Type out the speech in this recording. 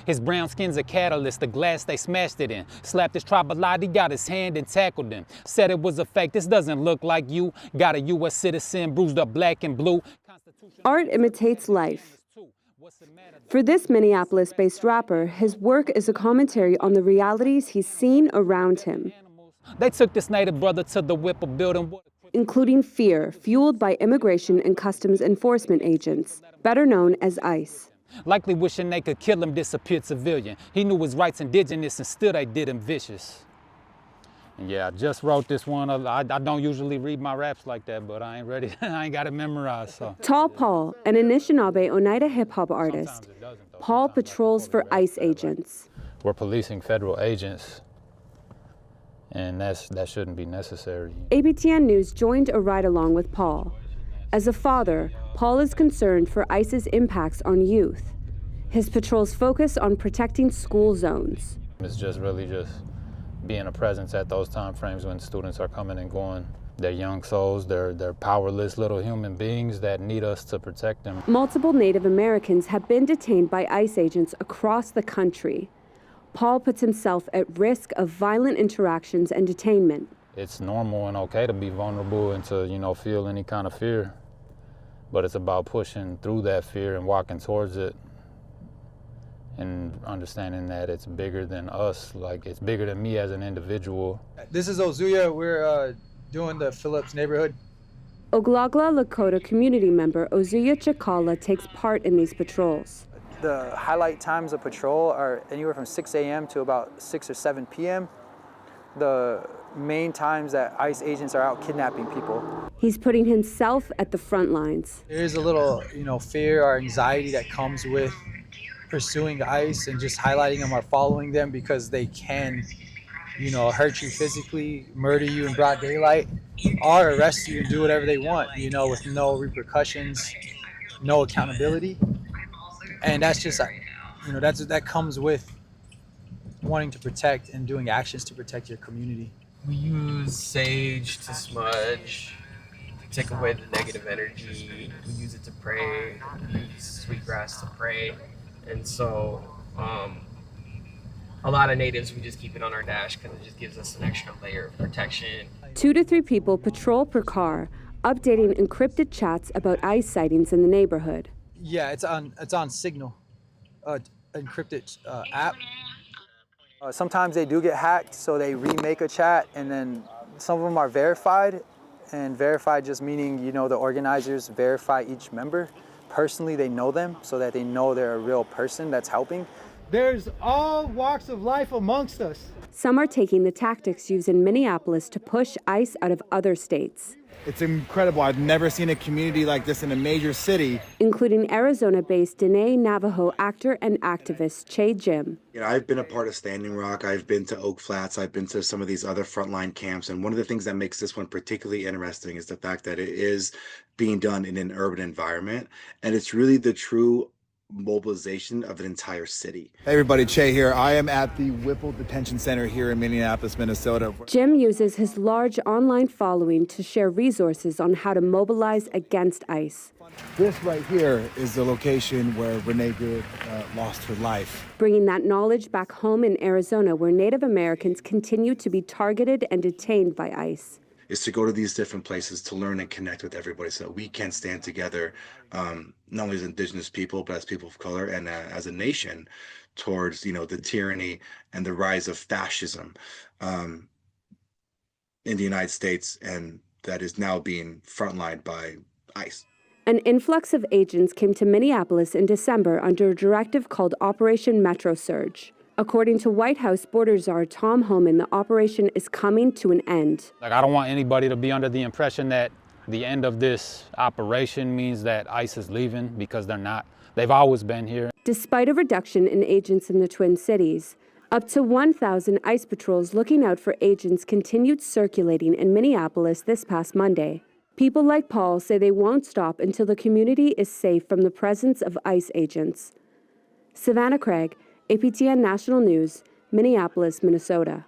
His brown skin's a catalyst, the glass they smashed it in. Slapped his tribal ID, got his hand and tackled him. Said it was a fake, this doesn't look like you. Got a U.S. citizen, bruised up black and blue. Art imitates life. For this Minneapolis-based rapper, his work is a commentary on the realities he's seen around him. They took this native brother to the Whipple building, including fear fueled by immigration and customs enforcement agents, better known as ICE. Likely wishing they could kill him, disappeared civilian. He knew his rights indigenous and still they did him vicious. And yeah, I just wrote this one. I don't usually read my raps like that, but I ain't ready. I ain't got it memorized. So. Tall Paul, an Anishinaabe Oneida hip-hop artist. Paul patrols for ICE agents. We're policing federal agents, and that shouldn't be necessary. APTN News joined a ride-along with Paul. As a father, Paul is concerned for ICE's impacts on youth. His patrols focus on protecting school zones. It's really just being a presence at those time frames when students are coming and going. They're young souls, they're powerless little human beings that need us to protect them. Multiple Native Americans have been detained by ICE agents across the country. Paul puts himself at risk of violent interactions and detainment. It's normal and okay to be vulnerable and to, feel any kind of fear. But it's about pushing through that fear and walking towards it and understanding that it's bigger than us, like it's bigger than me as an individual. This is Ozuya. We're doing the Phillips neighborhood. Oglala Lakota community member Ozuya Chakala takes part in these patrols. The highlight times of patrol are anywhere from 6 a.m. to about 6 or 7 p.m. The main times that ICE agents are out kidnapping people. He's putting himself at the front lines. There's a little, fear or anxiety that comes with pursuing ICE and just highlighting them or following them because they can, hurt you physically, murder you in broad daylight, or arrest you and do whatever they want, with no repercussions, no accountability. And that's just, that comes with wanting to protect and doing actions to protect your community. We use sage to smudge, to take away the negative energy. We use it to pray. We use sweetgrass to pray. And so a lot of natives, we just keep it on our dash because it just gives us an extra layer of protection. 2 to 3 people patrol per car, updating encrypted chats about ICE sightings in the neighborhood. Yeah, it's on Signal, encrypted app. Sometimes they do get hacked, so they remake a chat, and then some of them are verified, and verified just meaning, the organizers verify each member. Personally, they know them so that they know they're a real person that's helping. There's all walks of life amongst us. Some are taking the tactics used in Minneapolis to push ICE out of other states. It's incredible. I've never seen a community like this in a major city. Including Arizona-based Dene Navajo actor and activist Che Jim. I've been a part of Standing Rock. I've been to Oak Flats. I've been to some of these other frontline camps. And one of the things that makes this one particularly interesting is the fact that it is being done in an urban environment. And it's really the true mobilization of an entire city. Hey everybody, Che here. I am at the Whipple Detention Center here in Minneapolis, Minnesota. Jim uses his large online following to share resources on how to mobilize against ICE. This right here is the location where Renee Good lost her life. Bringing that knowledge back home in Arizona, where Native Americans continue to be targeted and detained by ICE. Is to go to these different places to learn and connect with everybody so that we can stand together, not only as indigenous people, but as people of color and as a nation towards, the tyranny and the rise of fascism in the United States, and that is now being frontlined by ICE. An influx of agents came to Minneapolis in December under a directive called Operation Metro Surge. According to White House border czar Tom Homan, the operation is coming to an end. I don't want anybody to be under the impression that the end of this operation means that ICE is leaving, because they're not. They've always been here. Despite a reduction in agents in the Twin Cities, up to 1,000 ICE patrols looking out for agents continued circulating in Minneapolis this past Monday. People like Paul say they won't stop until the community is safe from the presence of ICE agents. Savannah Craig, APTN National News, Minneapolis, Minnesota.